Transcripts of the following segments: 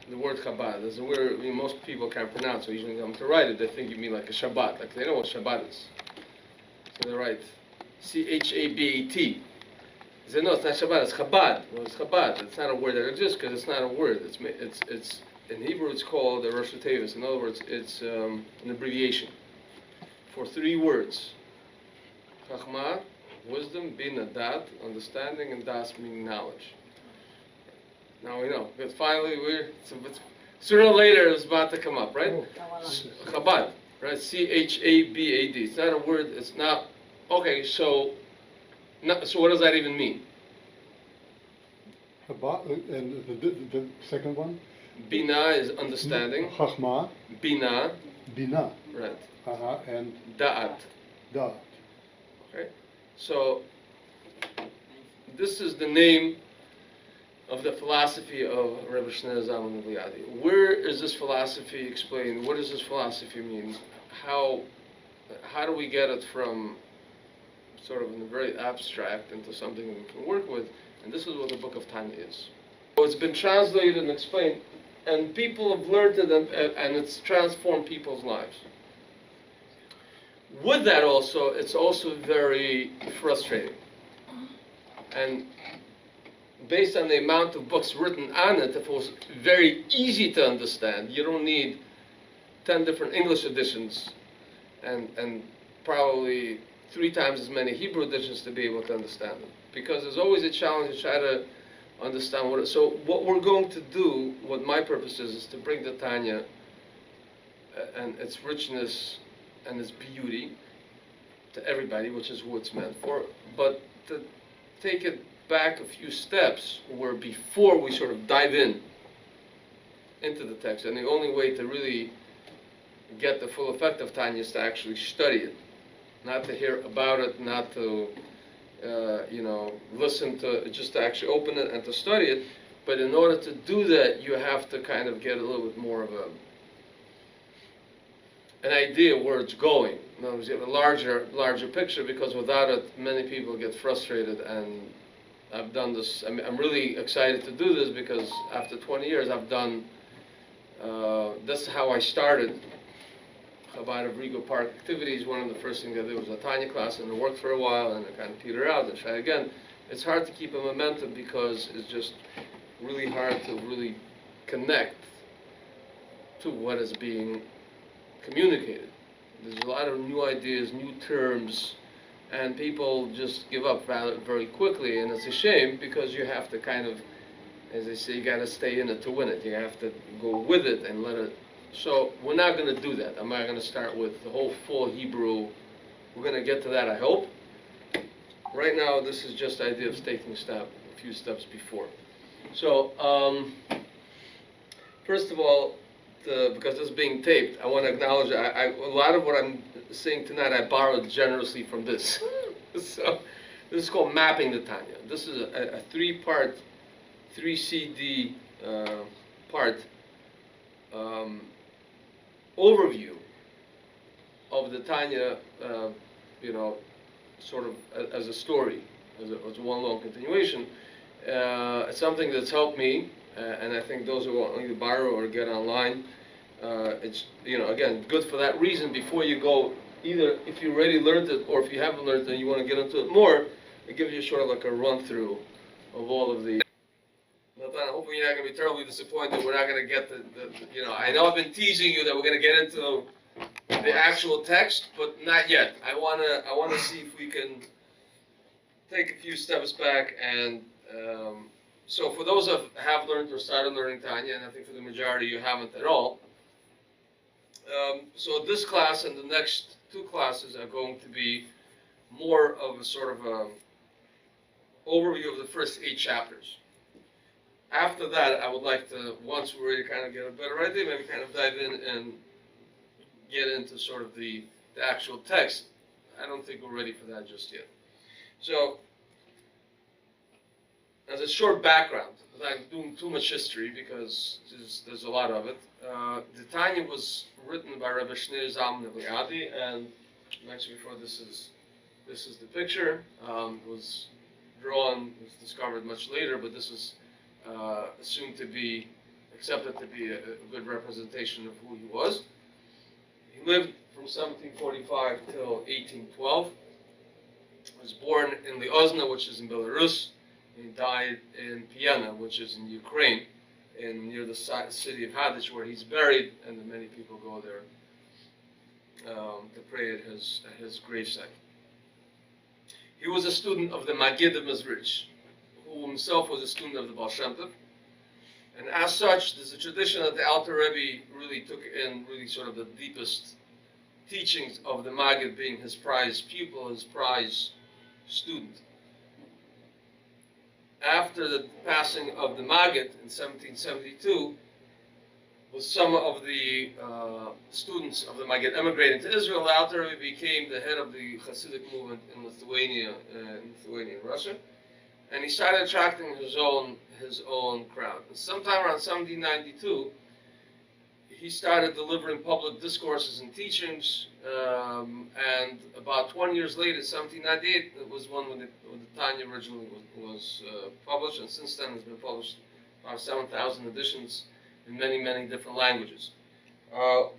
the word Chabad. There's a word most people can't pronounce, so usually when they come to write it, they think you mean like a Shabbat. Like they know what Shabbat is. So they write Chabad. They say, no, it's not Shabbat, it's Chabad. Well, it's Chabad. It's not a word that exists because it's not a word. It's in Hebrew it's called the Rosh Tevis. In other words, it's an abbreviation for 3 words. Chachma, wisdom, Bina, Dat, understanding, and Das meaning knowledge. Now we know, because finally sooner or later it's about to come up, right? Chabad, right? Chabad. It's not a word, it's not, okay, so what does that even mean? Chabad, and the second one? Bina is understanding. Chachma. Bina. Bina. Right. And Da'at. Da'at. Okay. So this is the name of the philosophy of Rabbi Zalman Liadi. Where is this philosophy explained? What does this philosophy mean? How do we get it from sort of in a very abstract into something we can work with? And this is what the book of Tanya is. So it's been translated and explained, and people have learned it, and it's transformed people's lives. With that also, it's also very frustrating. And based on the amount of books written on it, if it was very easy to understand, you don't need 10 different English editions and probably 3 times as many Hebrew editions to be able to understand them. Because there's always a challenge to try to understand what it is. So what we're going to do, what my purpose is to bring the Tanya and its richness and its beauty to everybody, which is who it's meant for, but to take it back a few steps where before we sort of dive into the text. And the only way to really get the full effect of Tanya is to actually study it, not to hear about it, not to listen to it, just to actually open it and to study it. But in order to do that, you have to kind of get a little bit more of an idea where it's going. In other words, you have a larger picture, because without it, many people get frustrated. And I've done this. I'm really excited to do this because after 20 years, I've done. This is how I started Chabad of Rigo Park activities. One of the first things I did was a Tanya class, and it worked for a while, and it kind of petered out, and tried again. It's hard to keep a momentum because it's just really hard to really connect to what is being communicated. There's a lot of new ideas, new terms, and people just give up very quickly, and it's a shame because you have to kind of, as they say, you got to stay in it to win it. You have to go with it and let it. So we're not going to do that. I'm not going to start with the whole full Hebrew. We're going to get to that, I hope. Right now, this is just the idea of taking a few steps before. So, first of all, because this is being taped, I want to acknowledge a lot of what I'm saying tonight I borrowed generously from this. So this is called Mapping the Tanya. This is a 3-part, 3 CD part overview of the Tanya, sort of as a story, as one long continuation. It's something that's helped me, and I think those who want to borrow or get online, it's, again, good for that reason. Before you go, either if you already learned it or if you haven't learned it and you want to get into it more, it gives you sort of like a run-through of all of the. Hopefully you're not going to be terribly disappointed. We're not going to get I know I've been teasing you that we're going to get into the actual text, but not yet. I want to see if we can take a few steps back. And so for those that have learned or started learning Tanya, and I think for the majority you haven't at all, so this class and the next 2 classes are going to be more of a sort of overview of the first 8 chapters. After that, I would like to, once we're ready to kind of get a better idea, maybe kind of dive in and get into sort of the actual text. I don't think we're ready for that just yet. So, as a short background, without doing too much history because there's a lot of it, the Tanya was written by Rabbi Eli Blokh, and actually before this is the picture. It was drawn, was discovered much later, but this is assumed to be accepted to be a good representation of who he was. He lived from 1745 till 1812. He was born in Lyozna, which is in Belarus. He died in Vienna, which is in Ukraine, near the city of Hadych, where he's buried, and many people go there to pray at his gravesite. He was a student of the Maggid of Mezrich, who himself was a student of the Baal Shem Tov. And as such, there's a tradition that the Alter Rebbe really took in really sort of the deepest teachings of the Maggid, being his prize pupil, his prize student. After the passing of the Maggid in 1772, with some of the students of the Maggid emigrating to Israel, the Alter Rebbe became the head of the Hasidic movement in Lithuania, and Russia, and he started attracting his own crowd. And sometime around 1792, he started delivering public discourses and teachings, and about 20 years later, 1798, it was when the Tanya originally was published, and since then it's been published about 7,000 editions in many, many different languages.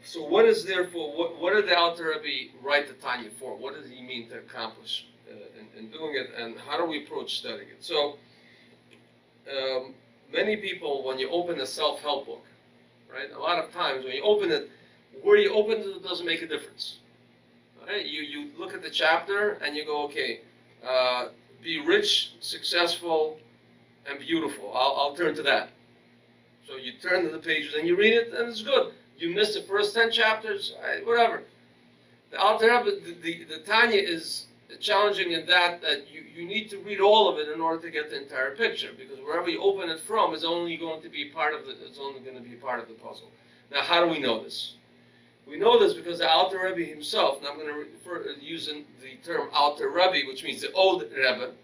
So what is therefore, what did the Alter Rebbe write the Tanya for? What did he mean to accomplish in doing it, and how do we approach studying it? So many people, when you open a self-help book, right, a lot of times when you open it, where you open it doesn't make a difference. Right? You look at the chapter and you go, okay, be rich, successful, and beautiful. I'll turn to that. So you turn to the pages and you read it, and it's good. You missed the first 10 chapters, whatever. The Alter Rebbe, the Tanya is challenging in that you need to read all of it in order to get the entire picture, because wherever you open it from is only going to be part of the puzzle. Now, how do we know this? We know this because the Alter Rebbe himself, and I'm going to refer using the term Alter Rebbe, which means the old Rebbe,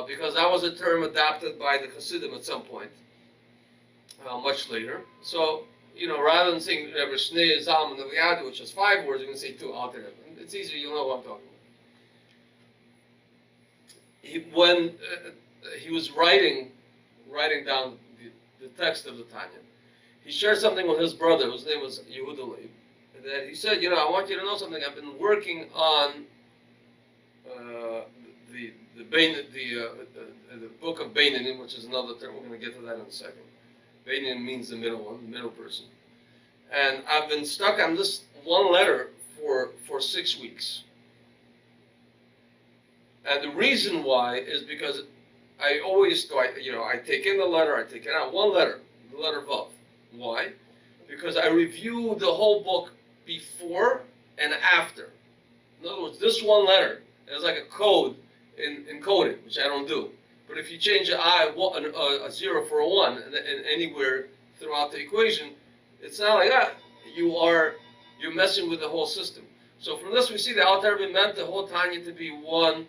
because that was a term adopted by the Hasidim at some point, much later. So, rather than saying Rebbe Shnei, Zalman, Nevi'adu, which is 5 words, you can say 2 Alter Rebbe. It's easier, you'll know what I'm talking about. When he was writing down the text of the Tanya, he shared something with his brother, whose name was Yehuda Leib, and that he said, I want you to know something. I've been working on the book of Beinanim, which is another term. We're going to get to that in a second. Beinanim means the middle one, the middle person. And I've been stuck on this one letter for 6 weeks. And the reason why is because I always do, I take in the letter, I take it out, one letter, the letter Vav. Why? Because I review the whole book before and after. In other words, this one letter is like a code in coding, which I don't do. But if you change a 0 for a 1 and anywhere throughout the equation, it's not like that. You're messing with the whole system. So from this we see the Alter Rebbe meant the whole Tanya to be one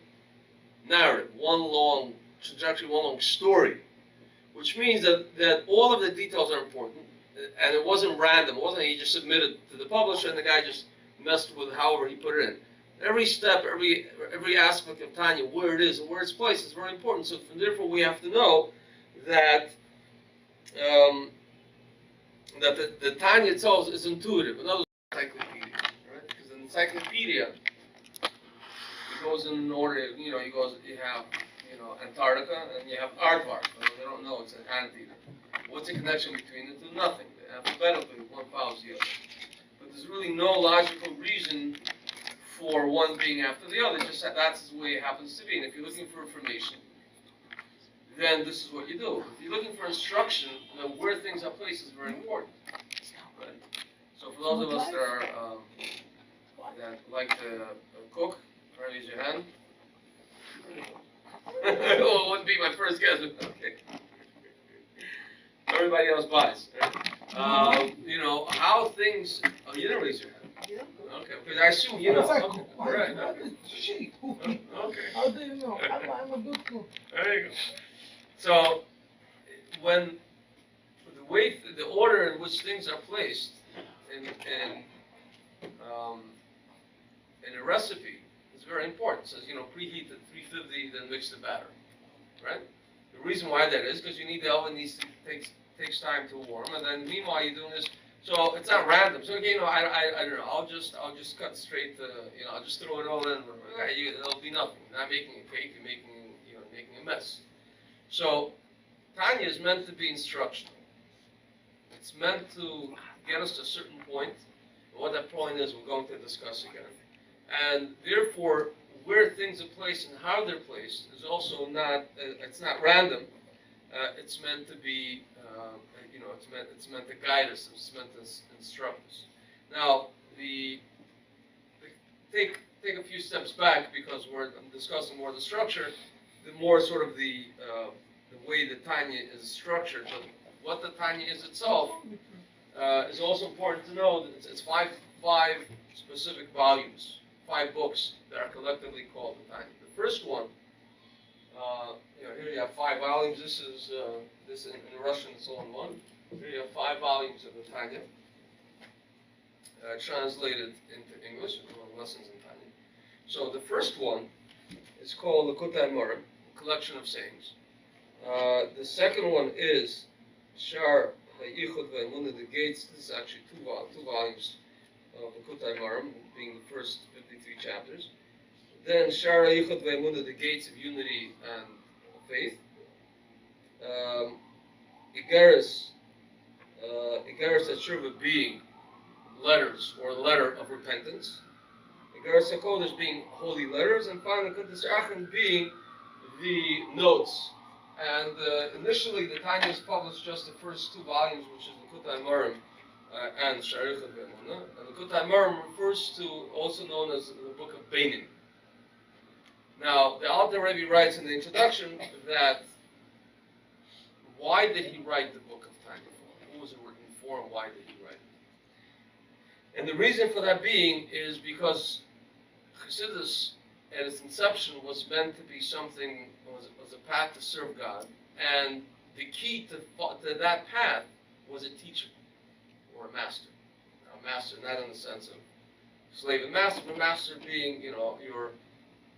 narrative, one long trajectory, one long story, which means that all of the details are important, and it wasn't random. It wasn't he just submitted to the publisher and the guy just messed with however he put it in. Every step, every aspect of Tanya, where it is and where it's placed, is very important. So therefore, we have to know that that the Tanya itself is intuitive. In other words, encyclopedia, right? Because an encyclopedia, it goes in order. You have Antarctica and you have Aardvark. They don't know it's an Antarctica. What's the connection between the two? Nothing. Alphabetically, one follows the other. But there's really no logical reason for one being after the other. Just that's the way it happens to be. And if you're looking for information, then this is what you do. If you're looking for instruction, then where things are placed is very important. Right? So for those of us that are that like to cook, raise your hand. Well, it wouldn't be my first guess. Okay. Everybody else buys. Right? How things. Oh, you didn't raise your hand. Yeah. Okay, because I assume you know. Okay. All right. Okay. Okay. How do you know? I'm a good cook. There you go. So, when the order in which things are placed in a recipe is very important. It says, preheat at 350, then mix the batter, right? The reason why that is because the oven needs to takes time to warm, and then meanwhile you're doing this. So it's not random. So again, I don't know. I'll just cut straight. I'll just throw it all in. It'll be nothing. You're not making a cake. You're making a mess. So Tanya is meant to be instructional. It's meant to get us to a certain point. And what that point is, we're going to discuss again. And therefore, where things are placed and how they're placed is also not. It's not random. It's meant to be. It's meant to guide us. It's meant to instruct us. Now, take a few steps back because we're discussing more the structure, the more sort of the way the Tanya is structured. But what the Tanya is itself is also important to know that it's five specific volumes, 5 books that are collectively called the Tanya. The first one, here you have 5 volumes. This is this in Russian. It's all in one. Here you have 5 volumes of the Tanya, translated into English, lessons in Tanya. So the first one is called the Likutei Moharan, collection of sayings. The second one is Shar HaYichud VeEmunah, the gates. This is actually two volumes of Likutei Moharan, being the first 53 chapters. Then Shar HaYichud VeEmunah, the gates of unity and faith. Igeris HaTshuva being letters or letter of repentance. Igeris HaKodesh being holy letters, and finally Kudas Achim being the notes. And initially, the Tanya is published just the first 2 volumes, which is the Likutei Moharan and Shar HaYichud VeEmunah. And the Likutei Moharan refers to, also known as the Book of Beinim. Now, the Alter Rebbe writes in the introduction that why did he write the Book of Tanya for? Who was it written for, and why did he write it? And the reason for that being is because Chassidus, at its inception, was meant to be something, was a path to serve God, and the key to that path was a teacher or a master. A master, not in the sense of slave and master, but master being, your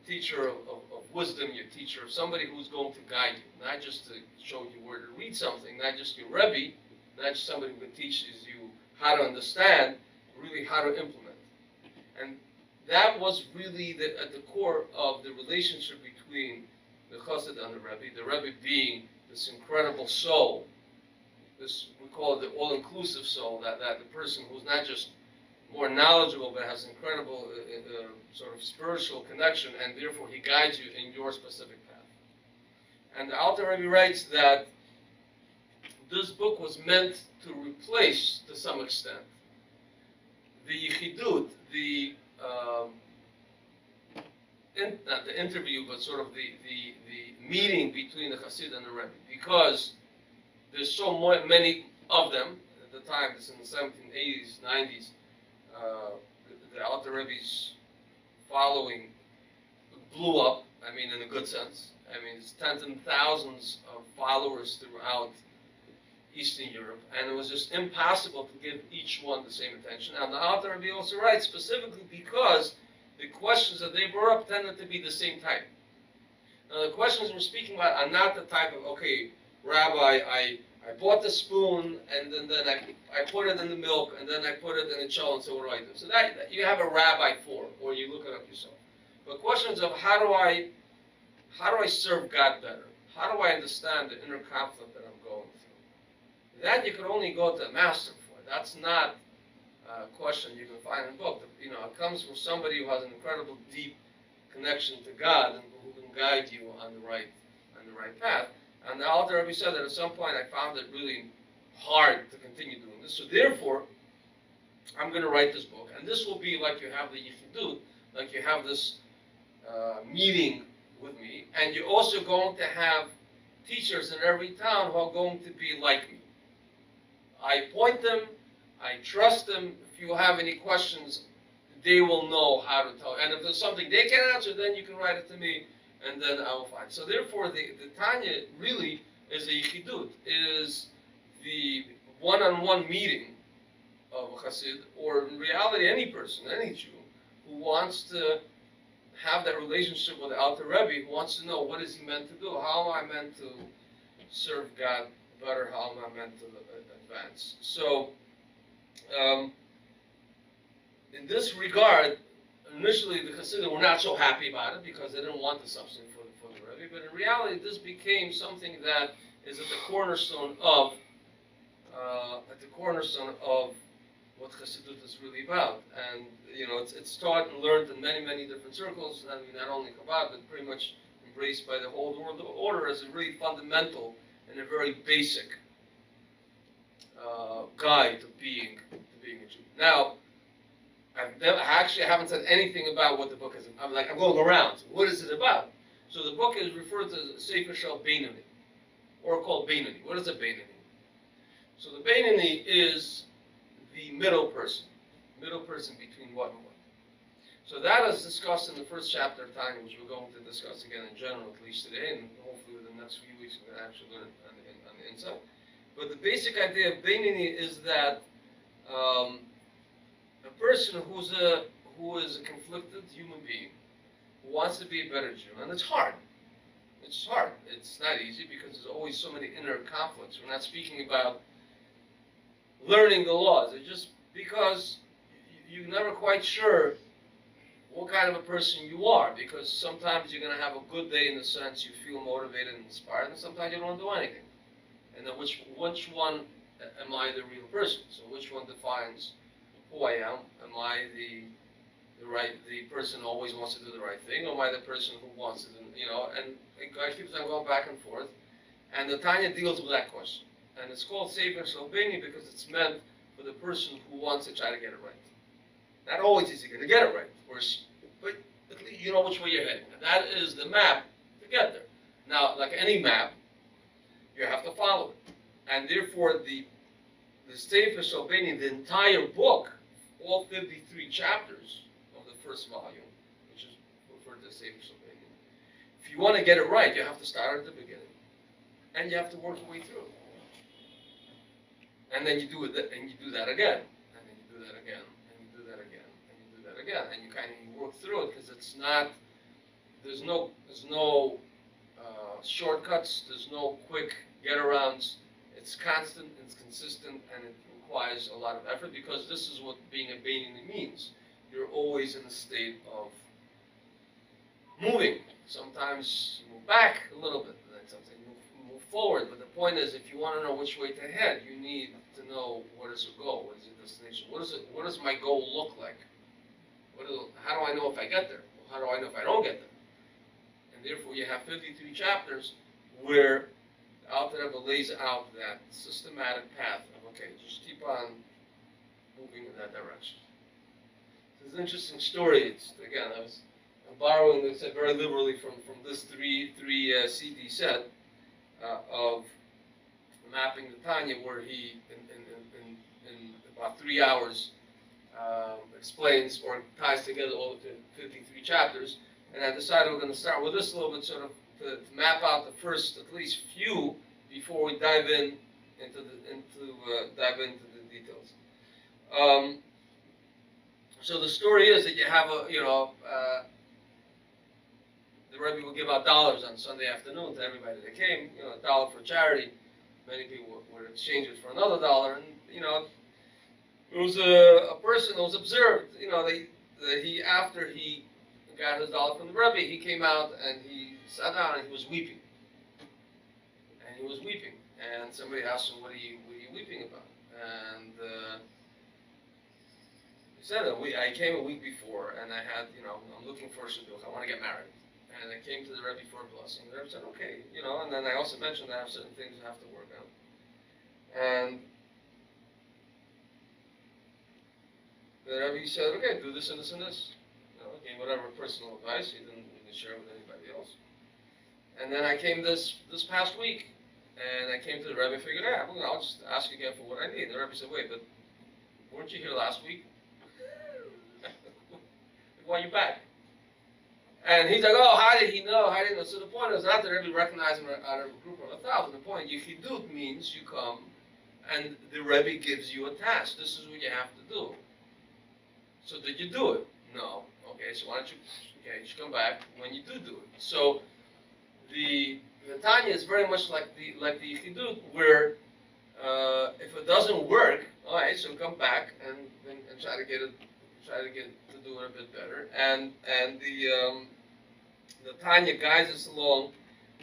teacher of wisdom, your teacher of somebody who's going to guide you, not just to show you where to read something, not just your Rebbe, not just somebody who teaches you how to understand, really how to implement. And that was really at the core of the relationship between the Chassid and the Rebbe being this incredible soul, this, we call it the all-inclusive soul, that the person who's not just more knowledgeable but has incredible sort of spiritual connection, and therefore he guides you in your specific path. And the Alter Rebbe writes that this book was meant to replace, to some extent, the yichidut, not the interview, but sort of the meeting between the Chassid and the Rebbe, because there's so many of them at the time. This in the 1780s, 90s. The Alter Rebbe's following blew up. I mean, in a good sense. I mean, it's tens and thousands of followers throughout Eastern Europe, and it was just impossible to give each one the same attention. And the Alter Rebbe also writes specifically because the questions that they brought up tended to be the same type. Now, the questions we're speaking about are not the type of, okay, Rabbi, I bought the spoon, and then I put it in the milk, and then I put it in a chol, and so what do I do? So that you have a rabbi for, or you look it up yourself. But questions of how do I serve God better? How do I understand the inner conflict that I'm going through? That you can only go to a master for. That's not a question you can find in a book. It comes from somebody who has an incredible deep connection to God and who can guide you on the right path. And the Alter Rebbe said that at some point I found it really hard to continue doing this. So therefore, I'm going to write this book. And this will be like you have the yichidut, like you have this meeting with me. And you're also going to have teachers in every town who are going to be like me. I point them, I trust them. If you have any questions, they will know how to tell. And if there's something they can't answer, then you can write it to me, and then I will find. So therefore, the Tanya really is a yichidut. It is the one-on-one meeting of a chassid, or in reality, any person, any Jew, who wants to have that relationship with the Alter Rebbe, who wants to know what is he meant to do, how am I meant to serve God better how I'm meant to advance. So, in this regard, initially the Hasidim were not so happy about it because they didn't want the substance for the Rebbe, but in reality this became something that is at the cornerstone of what Chassidut is really about. And you know, it's taught and learned in many, many different circles. I mean, not only Chabad, but pretty much embraced by the whole world order as a really fundamental and a very basic guide to being a Jew. Now, I haven't said anything about what the book is. I'm going around. What is it about? So the book is referred to as Sefer Shel Beinoni, or called Beinoni. What is a Beinoni? So the Beinoni is the middle person between what and what. So that is discussed in the first chapter of Tanya, which we're going to discuss again in general, at least today, and hopefully within the next few weeks we're going to actually learn it on the inside. But the basic idea of Beinoni is that a person who is a conflicted human being, who wants to be a better Jew, and it's hard. It's hard. It's not easy because there's always so many inner conflicts. We're not speaking about learning the laws. It's just because you're never quite sure what kind of a person you are, because sometimes you're going to have a good day in the sense you feel motivated and inspired, and sometimes you don't do anything. And then which one am I the real person? So which one defines who I am? Am I the person who always wants to do the right thing, or am I the person who wants to do, and it keeps on going back and forth. And the Tanya deals with that question. And it's called Sefer Shel Beinoni because it's meant for the person who wants to try to get it right. Not always is he going to get it right, of course, but at least you know which way you're heading. And that is the map to get there. Now, like any map, you have to follow it. And therefore, the Sefer Shel Beinoni, the entire book, all 53 chapters of the first volume, which is referred to as Sefer Shel Beinoni, if you want to get it right, you have to start at the beginning. And you have to work your way through. And then you do it, and you do that again, and then you do that again, and you do that again, and you do that again, and you kind of work through it because it's not. There's no shortcuts. There's no quick get-arounds. It's constant, it's consistent, and it requires a lot of effort because this is what being a Beinoni means. You're always in a state of moving. Sometimes you move back a little bit, and then sometimes you move forward. But the point is, if you want to know which way to head, you need to know what is your goal, what is your destination, what does my goal look like? How do I know if I get there? How do I know if I don't get there? And therefore, you have 53 chapters where the Alter Rebbe lays out that systematic path of, okay, just keep on moving in that direction. It's an interesting story. I'm borrowing this very liberally from this three CD set of mapping the Tanya, where he in about 3 hours explains or ties together all the 53 chapters. And I decided we're going to start with this a little bit, sort of to map out the first at least few before we dive into the details. So the story is that you have the Rebbe will give out dollars on Sunday afternoon to everybody that came, a dollar for charity. Many people would exchange it for another dollar, and it was a person that was observed. After he got his dollar from the Rebbe, he came out and he sat down and he was weeping. And somebody asked him, "What are you weeping about?" And he said, "I came a week before, and I had, I'm looking for a shidduch. I want to get married." And I came to the Rebbe for a blessing. The Rebbe said, "Okay," and then I also mentioned that I have certain things I have to work on. And the Rebbe said, "Okay, do this and this and this." Gave whatever personal advice. He didn't share with anybody else. And then I came this past week, and I came to the Rebbe and figured, I'll just ask again for what I need. The Rebbe said, "Wait, but weren't you here last week? Why are you back?" And he's like, "Oh, how did he know? How did he know?" So the point is not that Rebbe recognized him out of a group of 1,000. The point, Yechidut means you come, and the Rebbe gives you a task. This is what you have to do. So did you do it? No. Okay, so why don't you, you should come back when you do it. So the the Tanya is very much like the Yechidut, where if it doesn't work, all right, so come back and try to get to do it a bit better. And the Tanya guides us along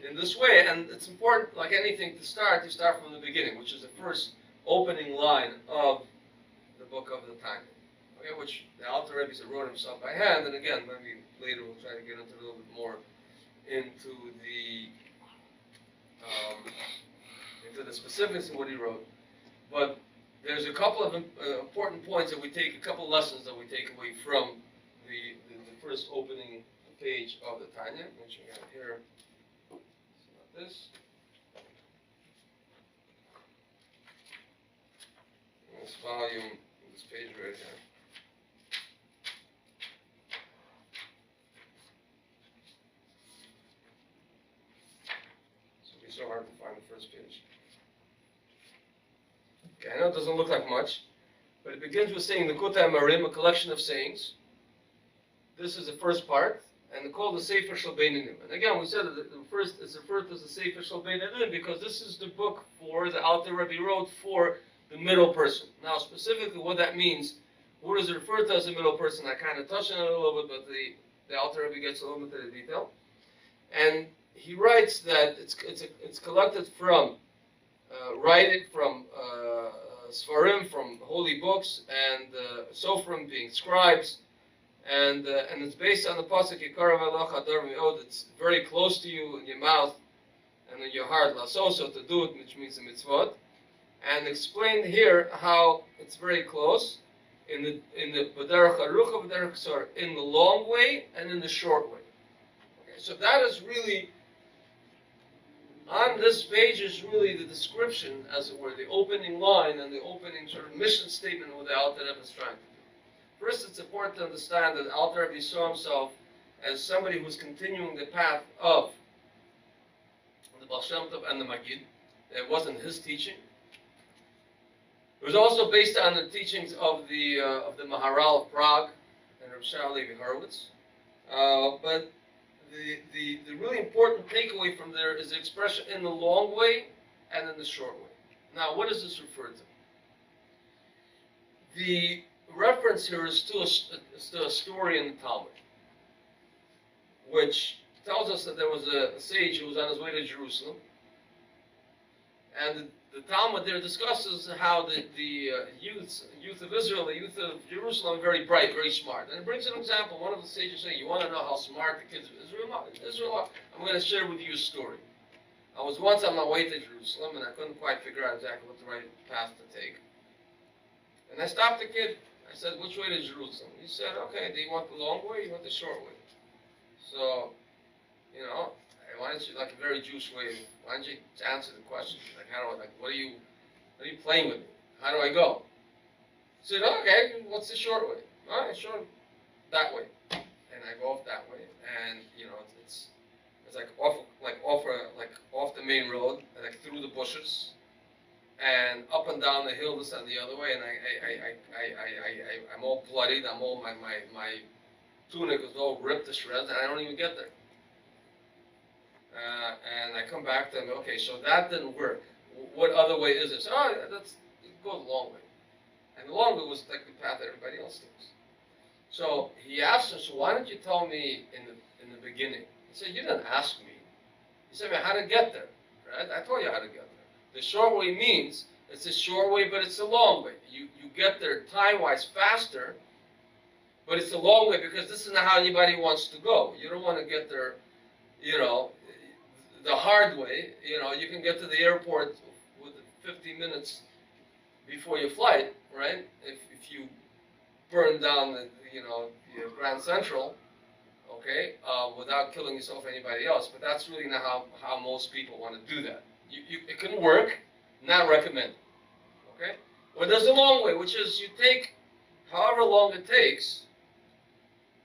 in this way. And it's important, like anything, to start. You start from the beginning, which is the first opening line of the book of the Tanya. Okay, which the Alter Rebbe wrote himself by hand. And again, maybe later we'll try to get into a little bit more into the specifics of what he wrote. But there's a couple of important points that we take, a couple of lessons that we take away from the first opening page of the Tanya, which we have here. It's not this. This volume, this page right here. So it'll be so hard to find the first page. Okay, I know it doesn't look like much, but it begins with saying the Kuta Marim, a collection of sayings. This is the first part, and it's called the Sefer Shel Beinanim. And again, we said that it's referred to as the Sefer Shel Beinanim because this is the book for the Alter Rebbe wrote for the middle person. Now, specifically, what that means, what is it referred to as a middle person? I kind of touched on it a little bit, but the Alter Rebbe gets a little bit into the detail. And he writes that it's collected from writing from Svarim, from holy books, and Sofrim being scribes, and it's based on the pasuk Yikarav Elach Hadar Me'od. It's very close to you in your mouth and in your heart, lasoso, to do it, which means the mitzvot, and explained here how it's very close in the B'derech Arucha, B'derech Ksar, in the long way and in the short way. Okay, so that is really. On this page is really the description, as it were, the opening line and the opening sort of mission statement of what the Alter Rebbe is trying to do. First, it's important to understand that Alter Rebbe saw himself as somebody who's continuing the path of the Baal Shem Tov and the Magid. It wasn't his teaching. It was also based on the teachings of the Maharal of Prague and Reb Shai Levi Horowitz. But the really important takeaway from there is the expression in the long way and in the short way. Now, what does this refer to? The reference here is to a story in the Talmud, which tells us that there was a sage who was on his way to Jerusalem, and the Talmud there discusses how the youth of Israel, the youth of Jerusalem, are very bright, very smart. And it brings an example. One of the sages saying, you want to know how smart the kids of Israel are? I'm going to share with you a story. I was once on my way to Jerusalem, and I couldn't quite figure out exactly what the right path to take. And I stopped the kid. I said, which way to Jerusalem? He said, okay, do you want the long way or you want the short way? So, you know, why don't you, like a very Jewish way, why don't you answer the question? Like, what are you playing with me? How do I go? He said, okay, what's the short way? All right, sure, that way. And I go off that way, and you know, it's like off the main road, and like through the bushes, and up and down the hill, this and the other way, and I'm all bloodied. My tunic is all ripped to shreds, and I don't even get there. And I come back to him, okay, so that didn't work. What other way is it? So, go the long way. And the long way was like the path that everybody else takes. So he asked him, so why didn't you tell me in the beginning? He said, you didn't ask me. He said, how to get there. Right? I told you how to get there. The short way means it's a short way, but it's a long way. You get there time-wise faster, but it's a long way because this is not how anybody wants to go. You don't want to get there, you know, the hard way. You know, you can get to the airport with 50 minutes before your flight, right? If you burn down your Grand Central, okay, without killing yourself or anybody else. But that's really not how most people want to do that. It can work, not recommended. Okay? Or there's a long way, which is you take however long it takes,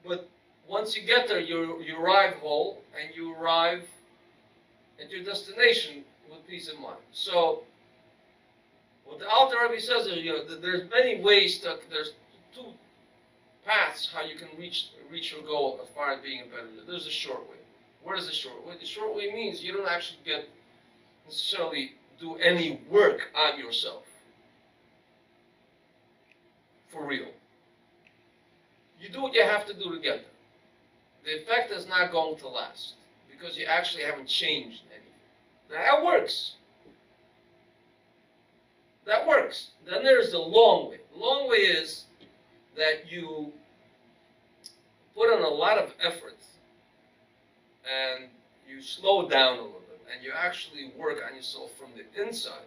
but once you get there, you arrive whole, and you arrive at your destination with peace of mind. So, what the Alter Rebbe says is, there's many ways there's two paths how you can reach your goal as far as being a better. There's a short way, What is the short way? The short way means you don't actually get necessarily do any work on yourself. For real. You do what you have to do to get there. The effect is not going to last because you actually haven't changed anything. Now that works. That works. Then there's the long way. The long way is that you put in a lot of effort and you slow down a little bit and you actually work on yourself from the inside,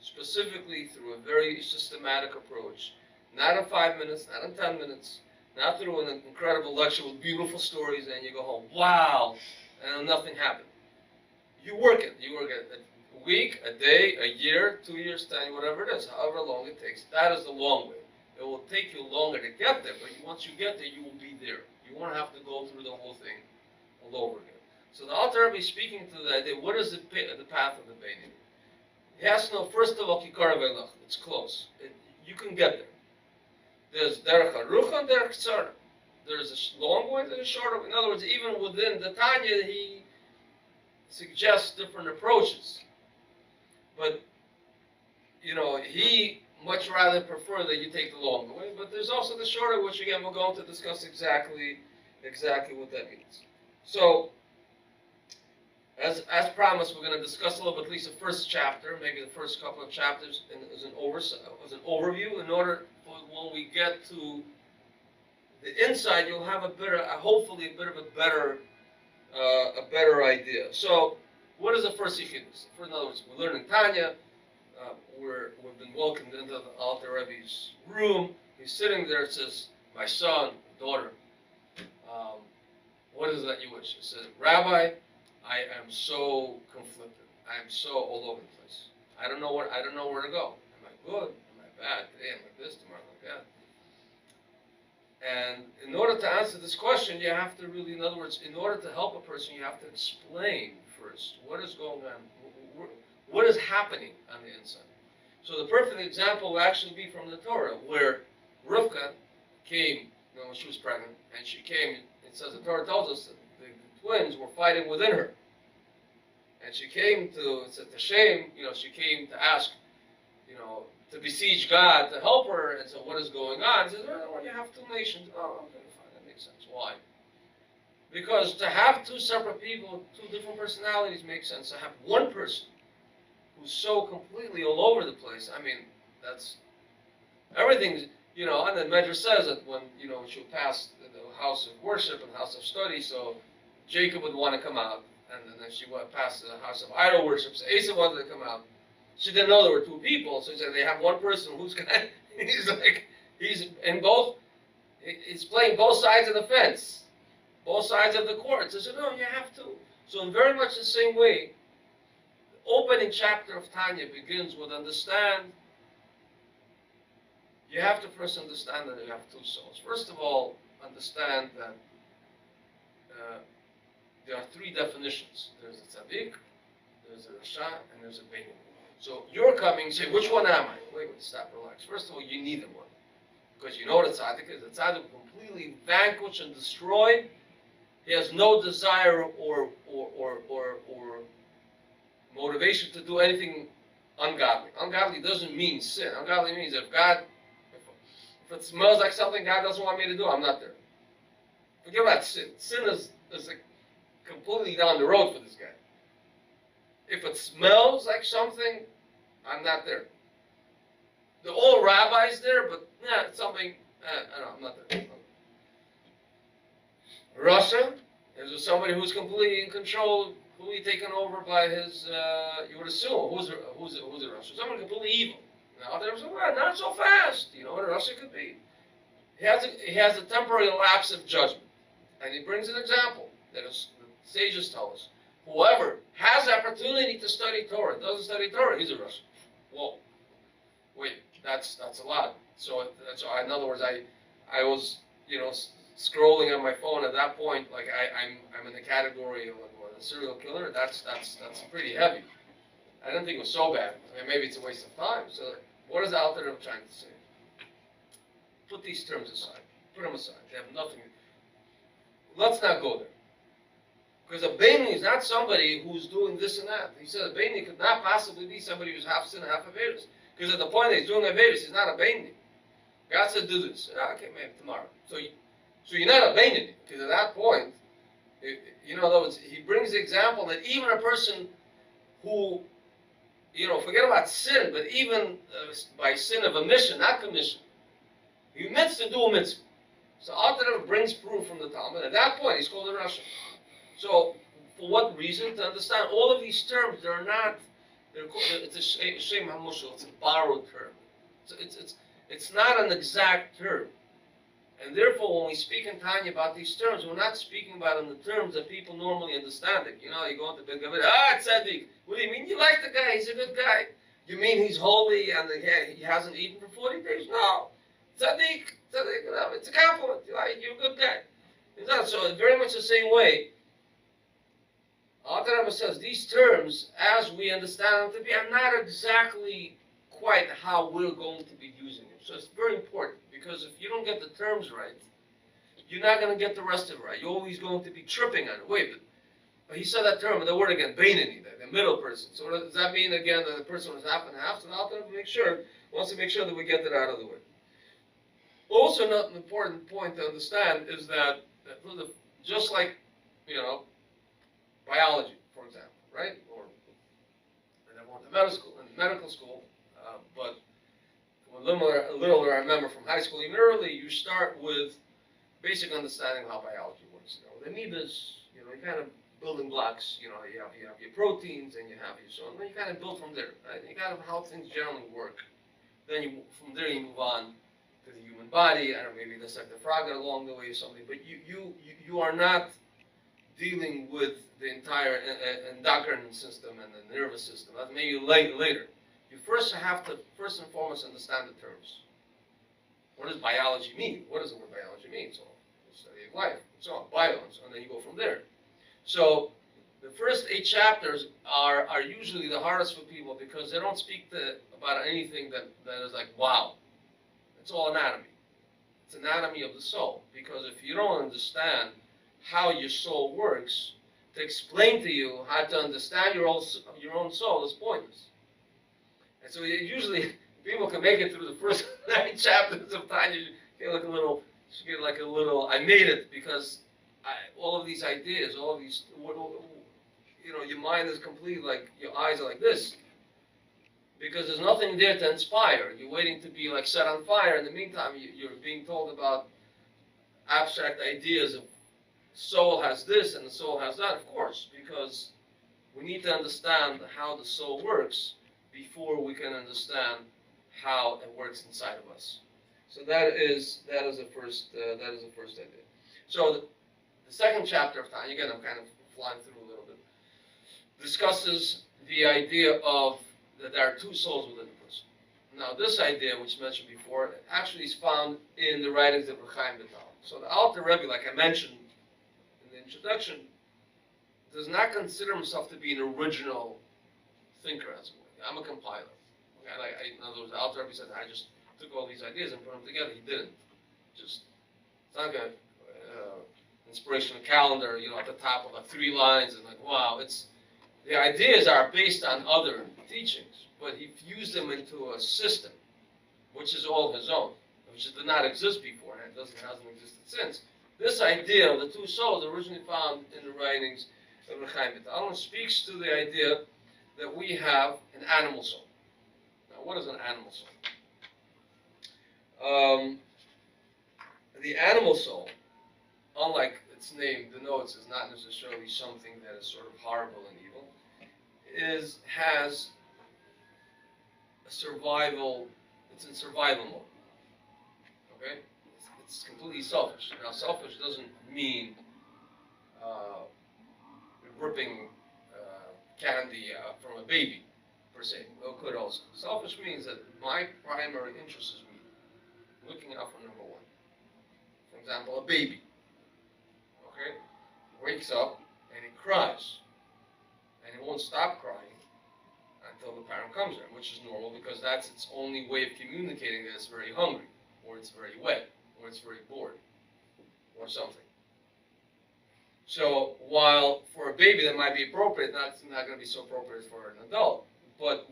specifically through a very systematic approach, not in 5 minutes, not in 10 minutes, not through an incredible lecture with beautiful stories and you go home, wow, and nothing happened. You work it. You work it a week, a day, a year, 2 years, 10, whatever it is, however long it takes. That is the long way. It will take you longer to get there, but once you get there, you will be there. You won't have to go through the whole thing all over again. So the Alter Rebbe is speaking to the idea, what is the path of the Beinoni? He has to know, first of all, Kikar Veilach, it's close. You can get there. There's Derech HaRuch and Derech Tzara. There's a long way, there's a shorter way. In other words, even within the Tanya, he suggests different approaches. But, he much rather prefer that you take the longer way. But there's also the shorter, which again, we're going to discuss exactly what that means. So, as promised, we're going to discuss a little bit, at least the first chapter, maybe the first couple of chapters, as an overview. In order for when we get to the inside, you'll have hopefully a bit of a better idea. So, what is the first yichidus? In other words, we're learning Tanya. We've been welcomed into the Alter Rebbe's room. He's sitting there. It says, "My son, daughter, what is that you wish?" He says, "Rabbi, I am so conflicted. I am so all over the place. I don't know where to go. Am I good? Am I bad? Today I'm like this, tomorrow I'm like that." And in order to answer this question, you have to really, in other words, in order to help a person, you have to explain first what is going on, what is happening on the inside. So the perfect example will actually be from the Torah, where Rivka came, when she was pregnant, and she came. It says the Torah tells us that the twins were fighting within her, and she came to, it's a shame, she came to ask, to beseech God to help her, and so what is going on? She says, well, you have two nations. Oh, okay, fine, that makes sense. Why? Because to have two separate people, two different personalities makes sense. To have one person who's so completely all over the place, I mean, that's, everything's, and the Medrash says that when, she'll pass the house of worship and house of study, so Jacob would want to come out, and then she went past the house of idol worship, so Esau wanted to come out. She didn't know there were two people, so he said they have one person who's gonna, he's in both, he's playing both sides of the fence, both sides of the court. So she said, no, you have to. So in very much the same way, the opening chapter of Tanya begins with understand, you have to first understand that you have two souls. First of all, understand that there are three definitions. There's a tzaddik, there's a rasha, and there's a beinoni. So you're coming, say, which one am I? Wait, stop, relax. First of all, you need one. Because you know what a tzaddik is. The tzaddik completely vanquished and destroyed. He has no desire or motivation to do anything ungodly. Ungodly doesn't mean sin. Ungodly means if it smells like something God doesn't want me to do, I'm not there. Forget about sin. Sin is like completely down the road for this guy. If it smells like something, I'm not there. The old rabbi's there, but it's something, I'm not there. Russia is somebody who's completely in control, completely taken over by his, you would assume, who's a Russia? Someone completely evil. Now there's not so fast. You know what a Russia could be. He has a temporary lapse of judgment. And he brings an example that the sages tell us. Whoever has the opportunity to study Torah, doesn't study Torah, he's a Russian. Whoa. Wait, that's a lot. So in other words, I was, scrolling on my phone at that point, like I'm in the category of a serial killer. That's pretty heavy. I didn't think it was so bad. I mean, maybe it's a waste of time. So what is the Alter Rebbe trying to say? Put these terms aside. Put them aside. They have nothing. Let's not go there. Because a Beinoni is not somebody who's doing this and that. He said a Beinoni could not possibly be somebody who's half sin and half Averis. Because at the point that he's doing Averis, he's not a Beinoni. God said do this. Okay, maybe tomorrow. So you're not a Beinoni. Because at that point, in other words, he brings the example that even a person who, forget about sin, but even by sin of omission, not commission, he meant to do a mitzvah. So Alter Rebbe brings proof from the Talmud. At that point, he's called a Rasha. So, for what reason? To understand all of these terms, it's a Shem HaMushal, it's a borrowed term. It's not an exact term. And therefore, when we speak in Tanya about these terms, we're not speaking about in the terms that people normally understand it. You go into Big Gavid, tzaddik. What do you mean? You like the guy, he's a good guy. You mean he's holy and he hasn't eaten for 40 days? No. Tzaddik, it's a compliment. You're a good guy. It's not. So, very much the same way, Alter Rebbe says these terms, as we understand them to be, are not exactly quite how we're going to be using them. So it's very important, because if you don't get the terms right, you're not going to get the rest of it right. You're always going to be tripping on it. Wait, but he said that term, the word again, Beinoni, the middle person. So does that mean, again, that the person was half and half? So Alter Rebbe wants to make sure that we get that out of the way. Also, not an important point to understand is that just like, biology, for example, right? Or I never went to medical school, but a little I remember from high school, even early, you start with basic understanding of how biology works. The amoebas, you kind of building blocks. You have your proteins and you have your so on. Then you kind of build from there, right? You kind of how things generally work. Then from there you move on to the human body. I don't know, maybe there's like the frog along the way or something. But you are not dealing with the entire endocrine system and the nervous system. That's maybe later. You first have to, first and foremost, understand the terms. What does biology mean? What does the word biology mean? So, the study of life, and so on, bio, and then you go from there. So, the first 8 chapters are usually the hardest for people because they don't speak about anything that is like, wow. It's all anatomy. It's anatomy of the soul. Because if you don't understand how your soul works, to explain to you how to understand your own soul is pointless. And so usually people can make it through the first 9 chapters of Tanya. You get like a little, I made it because all of these ideas, all of these, your mind is complete, like your eyes are like this. Because there's nothing there to inspire. You're waiting to be like set on fire. In the meantime, you're being told about abstract ideas of soul has this and the soul has that, of course, because we need to understand how the soul works before we can understand how it works inside of us. So that is the first idea. So the second chapter of Tanya, again, I'm kind of flying through a little bit, discusses the idea of that there are 2 souls within a person. Now, this idea, which I mentioned before, actually is found in the writings of Rabbi Eli Blokh. So the Alter Rebbe, like I mentioned in the introduction, does not consider himself to be an original thinker, as it were. I'm a compiler. Okay? In other words, the Alter Rebbe said, I just took all these ideas and put them together. He didn't. It's not like an inspirational calendar, at the top of like 3 lines and like, wow. The ideas are based on other teachings, but he fused them into a system, which is all his own, which did not exist before, and it hasn't existed since. This idea of the 2 souls originally found in the writings of Rabbi Eli Blokh speaks to the idea that we have an animal soul. Now, what is an animal soul? The animal soul, unlike its name denotes, is not necessarily something that is sort of horrible and evil. Has a survival. It's in survival mode. Okay, it's completely selfish. Now, selfish doesn't mean ripping candy from a baby, per se. It could also. Selfish means that my primary interest is me, looking out for number 1. For example, a baby. Okay, wakes up and it cries. And it won't stop crying until the parent comes there, which is normal because that's its only way of communicating that it's very hungry, or it's very wet, or it's very bored, or something. So while for a baby that might be appropriate, that's not going to be so appropriate for an adult. But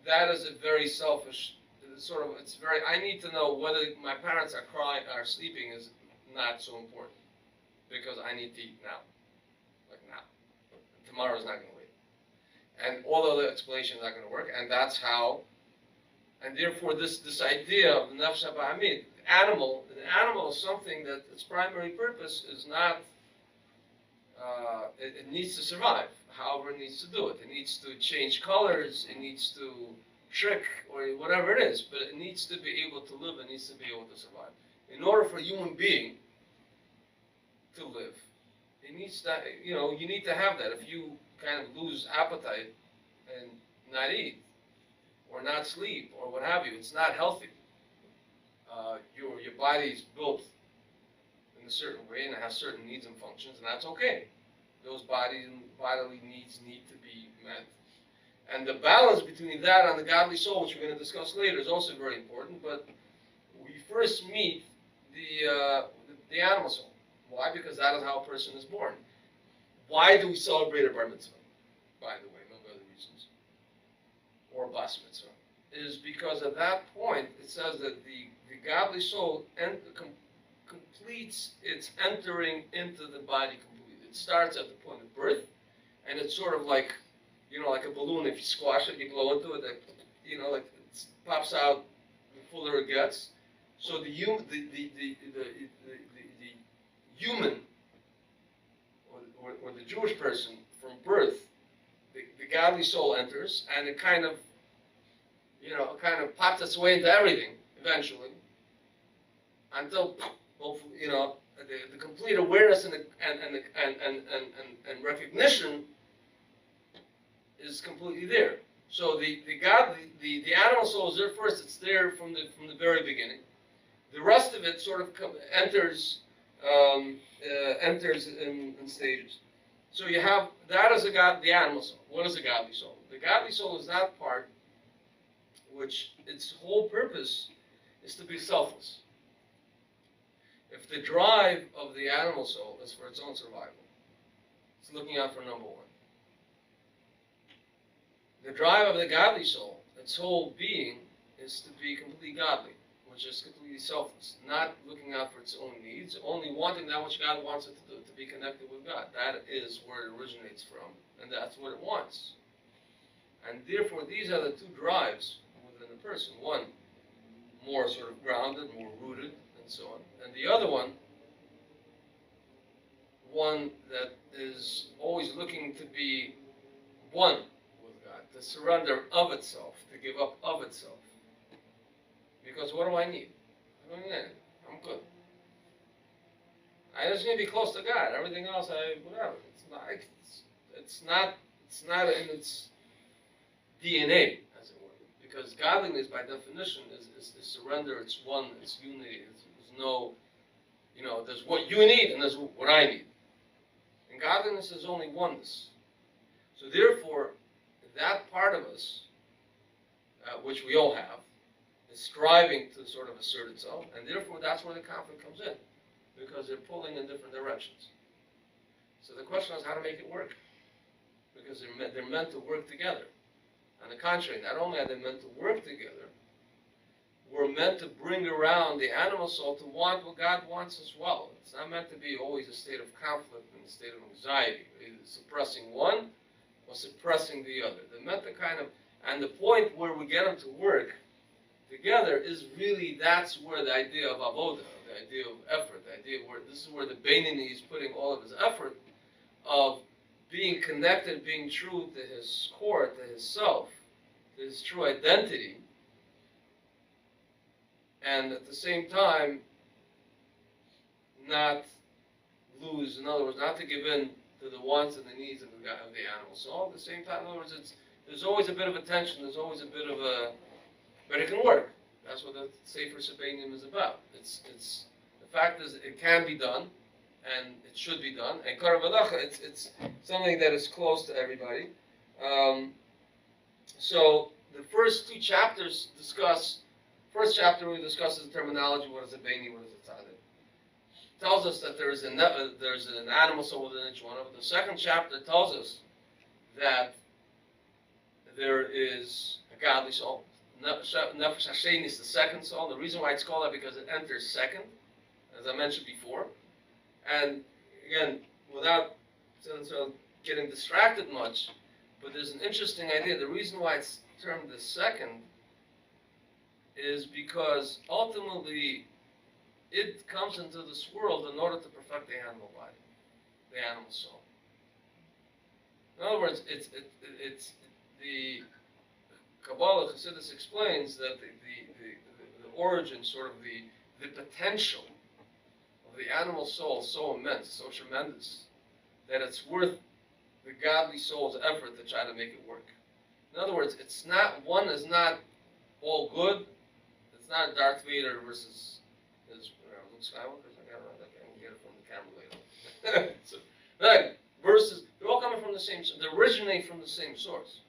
that is a very selfish sort of. It's very. I need to know whether my parents are crying, are sleeping is not so important because I need to eat now, like now. Tomorrow's not going to wait, and all other explanations are not going to work. And that's how. And therefore, this idea of nafsh ba'amid, an animal is something that its primary purpose is not. It needs to survive. However, it needs to do it. It needs to change colors. It needs to trick or whatever it is. But it needs to be able to live. It needs to be able to survive. In order for a human being to live, it needs that. You need to have that. If you kind of lose appetite and not eat or not sleep or what have you, it's not healthy. Your body is built in a certain way and it has certain needs and functions, and that's okay. Those bodily needs need to be met. And the balance between that and the godly soul, which we're going to discuss later, is also very important. But we first meet the animal soul. Why? Because that is how a person is born. Why do we celebrate a bar mitzvah? By the way, no other reasons. Or bas mitzvah. Is because at that point, it says that the godly soul completes its entering into the body completely. It starts at the point of birth, and it's sort of like, like a balloon. If you squash it, you blow into it. Like it pops out the fuller it gets. So the human, or the Jewish person from birth, the godly soul enters, and it kind of pops its way into everything eventually, until hopefully, the complete awareness and recognition is completely there. So the animal soul is there first. It's there from the very beginning. The rest of it sort of enters in stages. So you have that as the animal soul. What is a godly soul? The godly soul is that part which its whole purpose is to be selfless. If the drive of the animal soul is for its own survival, it's looking out for number one. The drive of the godly soul, its whole being, is to be completely godly, which is completely selfless, not looking out for its own needs, only wanting that which God wants it to do, to be connected with God. That is where it originates from, and that's what it wants. And therefore, these are the two drives within a person. One, more sort of grounded, more rooted, and so on. And the other one that is always looking to be one with God, to surrender of itself, to give up of itself. Because what do I need? I don't need anything. I'm good. I just need to be close to God. Everything else, whatever. It's not in its DNA, as it were. Because godliness, by definition, is surrender. It's one. It's unity. There's no, there's what you need and there's what I need. And godliness is only oneness. So therefore, that part of us, which we all have, is striving to sort of assert itself, and therefore that's where the conflict comes in, because they're pulling in different directions. So the question is how to make it work, because they're meant to work together. On the contrary, not only are they meant to work together, we're meant to bring around the animal soul to want what God wants as well. It's not meant to be always a state of conflict and a state of anxiety, either suppressing one or suppressing the other. They're meant to and the point where we get them to work together is really, that's where the idea of avoda, the idea of effort, the idea where this is where the Beinoni is putting all of his effort of being connected, being true to his core, to his self, to his true identity, and at the same time not lose, in other words, not to give in to the wants and the needs of the animal soul. At the same time, in other words, there's always a bit of a tension, there's always a bit of a, but it can work. That's what the Sefer Sabbatim is about. It's the fact is it can be done, and it should be done. And Karavadacha, it's something that is close to everybody. So the first two chapters discuss. First chapter really discusses the terminology. What is a Beini? What is a Tzaddik? tells us that there's an animal soul within each one of them. The second chapter tells us that there is a godly soul. Nefesh Hashem is the second soul. The reason why it's called that because it enters second, as I mentioned before. And again, without getting distracted much, but there's an interesting idea. The reason why it's termed the second is because ultimately it comes into this world in order to perfect the animal body, the animal soul. In other words, it's the Kabbalah Chassidus explains that the origin, sort of the potential of the animal soul is so immense, so tremendous, that it's worth the godly soul's effort to try to make it work. In other words, it's not, one is not all good. It's not Darth Vader versus Luke Skywalker. I can get it from the camera later. So, versus, they're all coming from the same, they originate from the same source.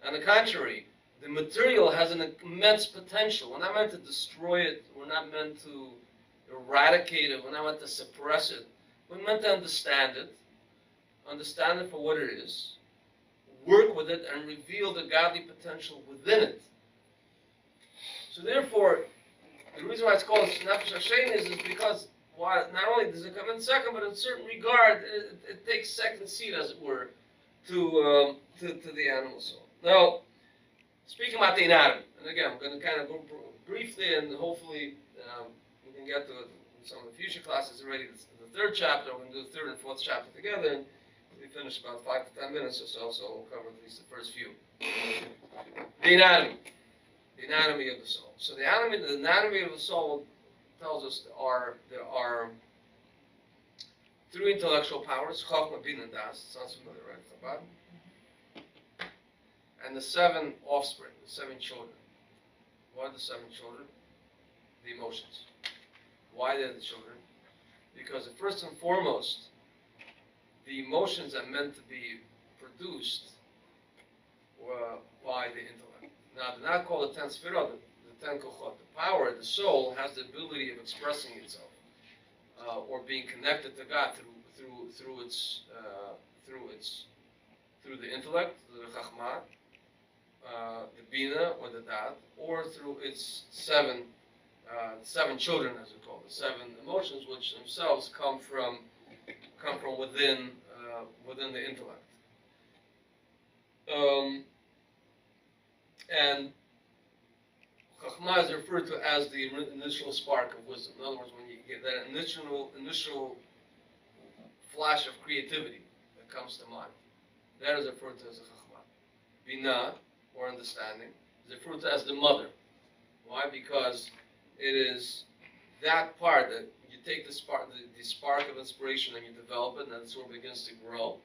On the contrary, the material has an immense potential. We're not meant to destroy it. We're not meant to eradicate it. We're not meant to suppress it. We're meant to understand it for what it is, work with it, and reveal the godly potential within it. So therefore, the reason why it's called Nefesh Hashem is because not only does it come in second, but in a certain regard, it takes second seat, as it were, to the animal soul. Now, speaking about the anatomy, and again, I'm going to kind of go briefly, and hopefully we can get to it in some of the future classes already. The third chapter, we're going to do the third and fourth chapter together, and we finish about 5 to 10 minutes or so, so we'll cover at least the first few. The anatomy of the soul. So the anatomy of the soul tells us there are 3 intellectual powers, Chochmah, Bina, and Das. Sounds familiar, right? Chabad. And the 7 offspring, the 7 children. What are the 7 children? The emotions. Why they're the children? Because first and foremost, the emotions are meant to be produced by the intellect. Now, they're not called the 10 Sfirot, the 10 Kochot. The power, the soul, has the ability of expressing itself or being connected to God through the intellect, the Chachmah, the Bina or the Dat, or through its 7 children, as we call it, the 7 emotions, which themselves come from within the intellect. And Chachmah is referred to as the initial spark of wisdom. In other words, when you get that initial flash of creativity that comes to mind, that is referred to as a Chachmah. Binah, or understanding, is referred to as the mother. Why? Because it is that part that you take the spark of inspiration and you develop it, and then it sort of begins to grow.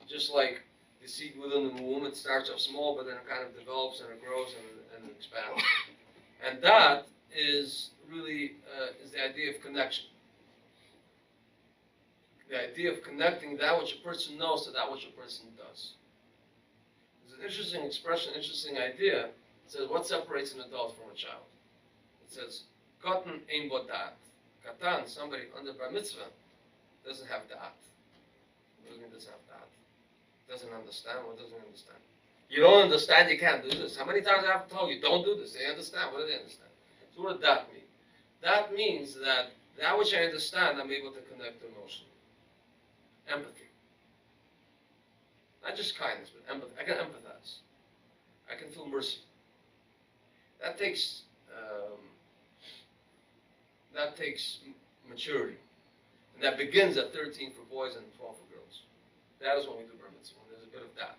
Just like the seed within the womb, it starts off small, but then it kind of develops and it grows and it expands. And that is really is the idea of connection. The idea of connecting that which a person knows to that which a person does. There's an interesting expression, interesting idea. It says, what separates an adult from a child? It says, Katan ein bo da'at. Katan, somebody under bar mitzvah, doesn't have da'at. What does it mean doesn't have da'at? Doesn't understand. What doesn't understand? You don't understand, you can't do this. How many times I have to tell you, don't do this? They understand. What do they understand? So what does that mean? That means that which I understand, I'm able to connect to emotion. Empathy. Not just kindness, but empathy. I can empathize. I can feel mercy. That takes maturity. And that begins at 13 for boys and 12 for girls. That is when we do bar mitzvah. There's a bit of that.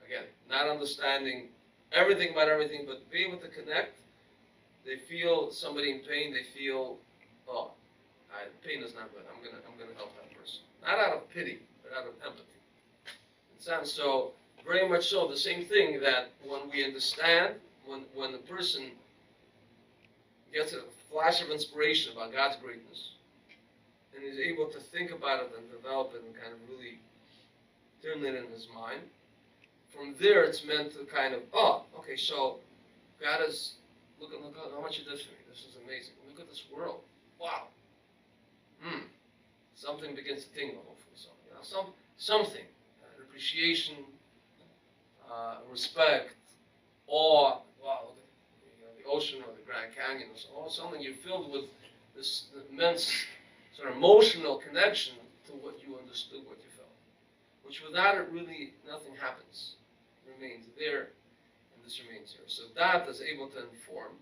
Again, not understanding everything about everything, but be able to connect. They feel somebody in pain. They feel, pain is not good. I'm gonna help that person. Not out of pity, but out of empathy. It sounds so very much so the same thing that when we understand, when the person gets a flash of inspiration about God's greatness, and is able to think about it and develop it and kind of really turn it in his mind. From there, it's meant to kind of, okay, so God is, look at how much you did for me. This is amazing. Look at this world. Wow. something begins to tingle, hopefully, something, appreciation, respect, awe. Wow, look at the ocean or the Grand Canyon, or something. You're filled with this immense sort of emotional connection to what you understood, what you felt. Which without it, really nothing happens. It remains there, and this remains here. So that is able to inform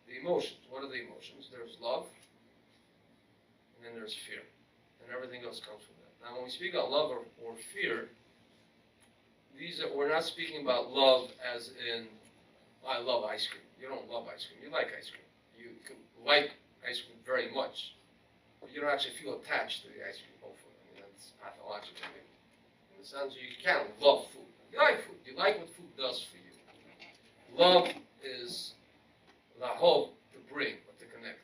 the emotions. What are the emotions? There's love, and then there's fear. And everything else comes from that. Now, when we speak about love or fear, we're not speaking about love as in, I love ice cream. You don't love ice cream. You like ice cream. You can like ice cream very much, but you don't actually feel attached to the ice cream, hopefully. I mean, that's pathological, maybe. In the sense you can't love food. You like food. You like what food does for you. Love is the hope to bring, or to connect.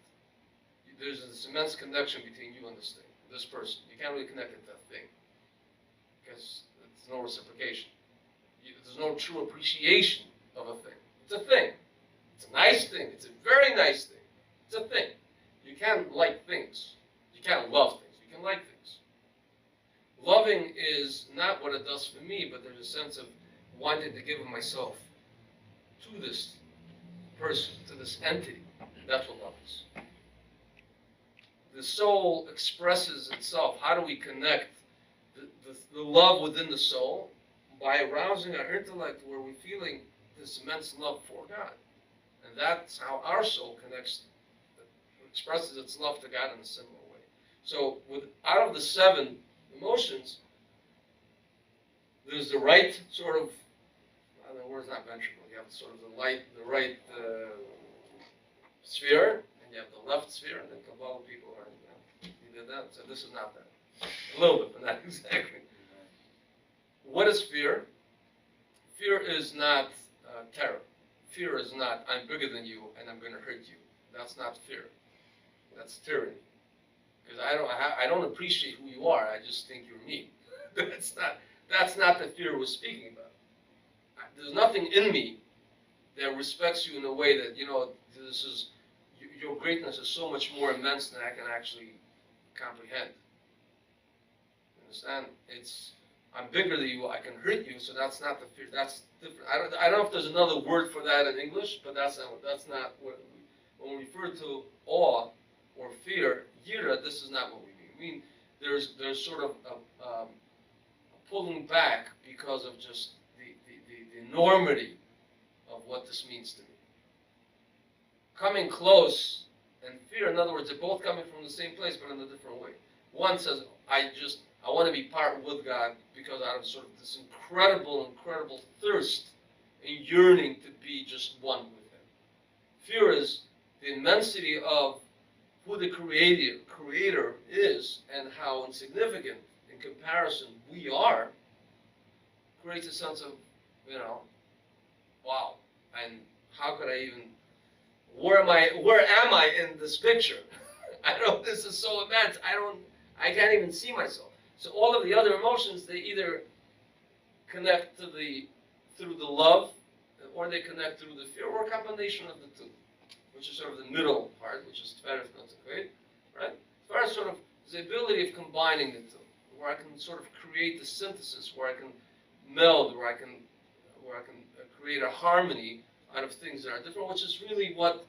There's this immense connection between you and this thing, this person. You can't really connect it to that thing, because there's no reciprocation. There's no true appreciation of a thing. It's a thing. It's a nice thing. It's a very nice thing. It's a thing. You can't like things. You can't love things. You can like things. Loving is not what it does for me, but there's a sense of wanting to give of myself to this person, to this entity. That's what love is. The soul expresses itself. How do we connect the love within the soul? By arousing our intellect where we're feeling this immense love for God. And that's how our soul connects, expresses its love to God in a similar way. So out of the 7 emotions, there's the right sort of, the word's not ventricle, you have sort of the right sphere, and you have the left sphere, and then Kabbalah people are, you did that, so this is not that. A little bit, but not exactly. What is fear? Fear is not terror. Fear is not, I'm bigger than you and I'm going to hurt you. That's not fear. That's tyranny. Because I don't appreciate who you are. I just think you're mean. That's not the fear we're speaking about. There's nothing in me that respects you in a way that, your greatness is so much more immense than I can actually comprehend. You understand? I'm bigger than you, I can hurt you, so that's not the fear. That's different. I don't know if there's another word for that in English, but that's not what when we refer to awe or fear, yira, this is not what we mean. I mean, there's sort of a pulling back because of just the enormity of what this means to me. Coming close and fear, in other words, they're both coming from the same place, but in a different way. One says, I want to be part with God because out of sort of this incredible thirst and yearning to be just one with Him. Fear is the immensity of who the Creator is and how insignificant in comparison we are, creates a sense of, wow, and how could I even, where am I in this picture? This is so immense, I can't even see myself. So all of the other emotions, they either connect through the love, or they connect through the fear, or a combination of the two, which is sort of the middle part, which is Tveres Konsequate, right? Tveres sort of is the ability of combining the two, where I can sort of create the synthesis, where I can meld, where I can create a harmony out of things that are different, which is really what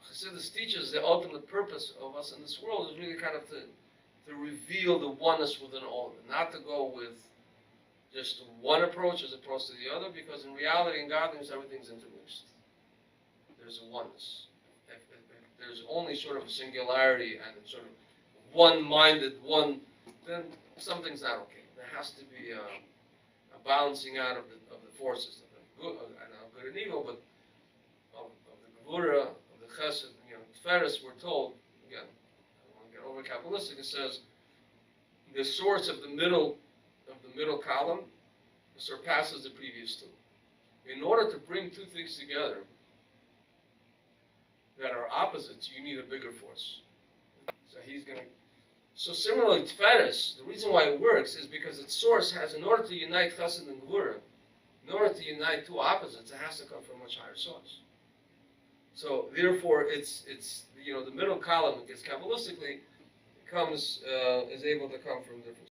Chassidus teaches. The ultimate purpose of us in this world is really kind of to reveal the oneness within all of it, not to go with just one approach as opposed to the other, because in reality, in godliness, everything's intermixed. There's a oneness. If there's only sort of a singularity and sort of one-minded, then something's not okay. There has to be a balancing out of the forces of good and evil, but of the Gevura, of the Chesed, Tveres, we're told, again, I don't want to get over Kabbalistic, it says the source of the middle column surpasses the previous two. In order to bring two things together that are opposites, you need a bigger force. So similarly, Tveres, the reason why it works is because its source has, in order to unite Chesed and Gevura, in order to unite two opposites, it has to come from a much higher source. So therefore, it's the middle column is Kabbalistically is able to come from different